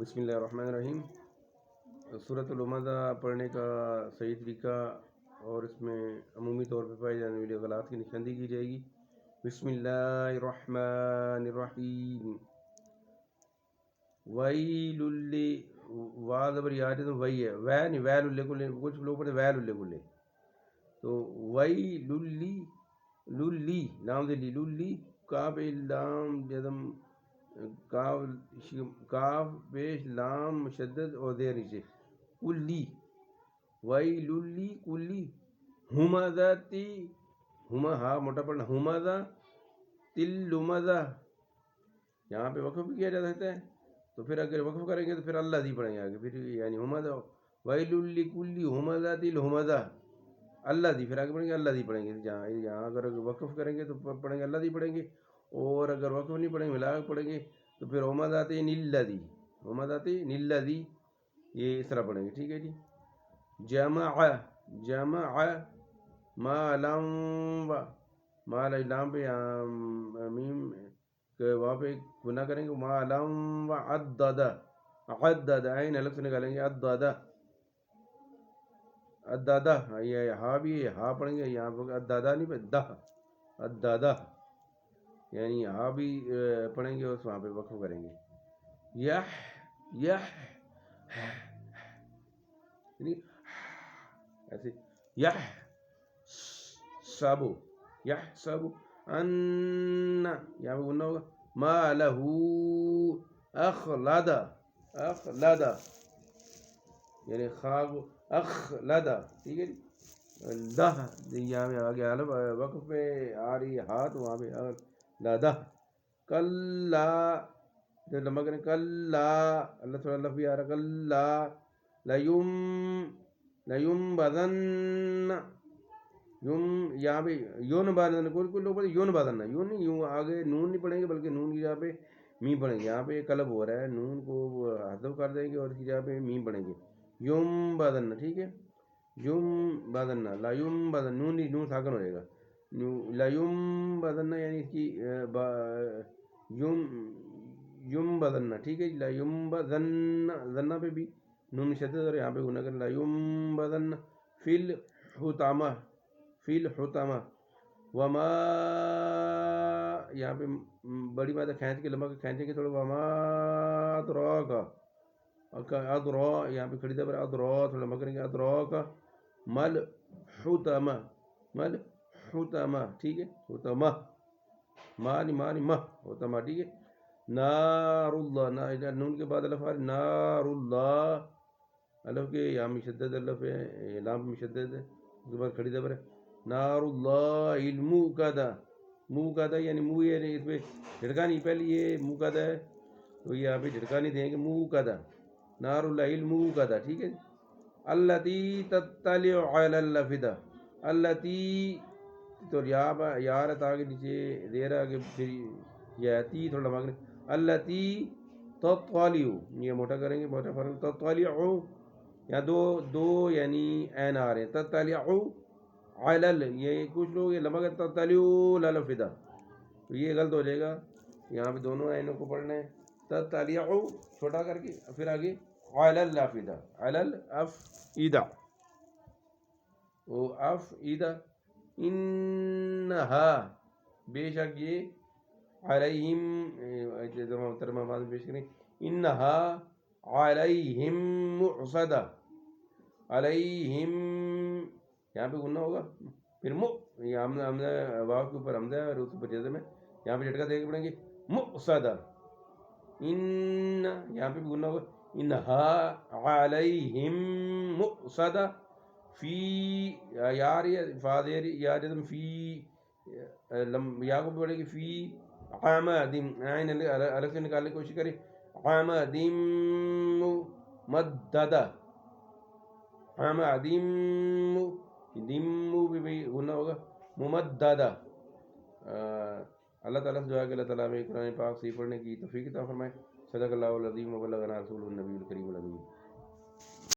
بسم اللہ الرحمن الرحیم۔ سورۃ الہمزہ پڑھنے کا صحیح طریقہ اور اس میں عمومی طور پہ پائے جانے والی غلط کی نشاندہی کی جائے گی۔ بسم اللہ الرحمن الرحیم۔ ویل وا زبر یا تو وہی ہے، وے نہیں ویل اللہ کو لے، کچھ لوگ پڑھتے ویل اللہ کو لے، تو ویل للی لام دے للی کاف لام جزم کاف پیش لام مشدد اور دیر نیچے کلی ویللی کلی ہمزاتی ہما ہا موٹا پڑھنا ہمزا تل لمزا، یہاں پہ وقف بھی کیا جا سکتا ہے، تو پھر اگر وقف کریں گے تو پھر اللہ دی پڑھیں گے آگے، پھر یعنی ہمزا ویللی کلی ہمزا تل ہمزا اللہ دی، پھر آگے پڑھیں گے اللہ دی پڑھیں گے، یہاں اگر وقف کریں گے تو پڑھیں گے اللہ دی پڑھیں گے، اور اگر وقف نہیں پڑھیں گے ملا کے پڑھیں گے تو پھر ہمزاتی نلذی ہمزاتی نلذی، یہ اس طرح پڑھیں گے، ٹھیک ہے جی۔ جمع جمع ما لم ما لام پہ میم وہاں پہ گناہ کریں گے، ما لم عدد عدد عین الگ سے نکالیں گے، عدد عدد، یہ ہا بھی ہا پڑھیں گے، یہاں پہ عدد نہیں پہ دہ عدد، یعنی ہا بھی پڑھیں گے اور وہاں پہ وقف کریں گے۔ یح یح ایسے یح سابو یح سابو ان، یہاں پہ گناہ ہوگا ما لہو اخلد اخلد، یعنی خواب اخلد، ٹھیک ہے جی۔ دہ یہاں پہ آگے الف وقف پہ آ رہی ہے ہاتھ، وہاں پہ لدہ کلا، جب لمبا کریں کلا، اللہ تھوڑا لفظ بھی آ رہا کلا لیم بدن یم، یہاں پہ یون بدن، کوئی لوگ پڑھتے یون بدن، یون نہیں، یوں آگے نون نہیں پڑھیں گے بلکہ نون کی جگہ پہ میم پڑھیں گے، یہاں پہ قلب ہو رہا ہے، نون کو حذف کر دیں گے اور اس کی جگہ پہ میم پڑھیں گے، یم بدن، ٹھیک ہے، یم بدن لیم بدن، نون نہیں، نون ساکن ہو جائے گا، لیم بدن یعنی اس کی یم بدن، ٹھیک ہے، لیم بدن ذنہ پہ بھی نون شدت اور یہاں پہ گناہ کر لیم بدن فی الحطامہ فی الحطامہ وما، یہاں پہ بڑی بات ہے کھینچ کے لمبا کھینچیں گے تھوڑا، وما ادراکا ادرا، یہاں پہ کھڑی دبر ادرا تھوڑا لمبا کریں گے، ادراکا مل حطامہ مل حطامہ، ٹھیک ہے، حطامہ مانی مہ حطامہ، ٹھیک ہے۔ نار اللہ، نون کے بعد الف نار اللہ، الف کے یہاں مشدد الف ہے، لام مشدد ہے، اس کے بعد کھڑی زبر ہے، نار اللہ الموقدہ، موقدہ یعنی منہ، یہ اس پہ جھٹکا نہیں، پہلے یہ موقدہ ہے تو یہاں پہ جھٹکا نہیں دیں گے، موقدہ نار اللہ الموقدہ، ٹھیک ہے۔ التی تطلع علی الافئدہ، التی تو یا رہتا آگے نیچے دے رہا کہ پھر یہ تی تھوڑا لمبا کریں، التی تطلع، یہ موٹا کریں گے، موٹا فرق تطلع، یہاں دو یعنی عین آ رہے ہیں، تطلع علل، یہ کچھ لوگ یہ لمبا کرتے تطلع الافئدہ، تو یہ غلط ہو جائے گا، یہاں پہ دونوں عینوں کو پڑھنا ہے، تطلع چھوٹا کر کے پھر آگے علی الافئدہ علی الافئدہ او افئدہ، انہا بے شک یہ علیہم، ترجمہ بعد میں پیش کریں، انہا علیہم مؤصدہ، علیہم یہاں پہ گناہ ہوگا، پھر یہ حمزہ واو کے اوپر حمزہ ہے اور اس اوپر جزم ہے، یہاں پہ جھٹکا دے کے پڑھیں گے مؤصدہ، ان یہاں پہ بھی گناہ ہوگا، انہا علیہم مؤصدہ، فی یا رہی ہے فادر یا جزم فی، یا کو پڑھیں گے فی عامد، عین الگ سے نکالنے کی کوشش کریں، عامد مددہ، عامد دم بھی گناہ ہوگا، ممددہ۔ اللہ تعالیٰ سے دعا کہ اللہ تعالیٰ میں قرآن پاک صحیح پڑھنے کی توفیق عطا فرمائے۔ صدق اللہ العظیم و بلغنا رسول النبی الکریم الامین۔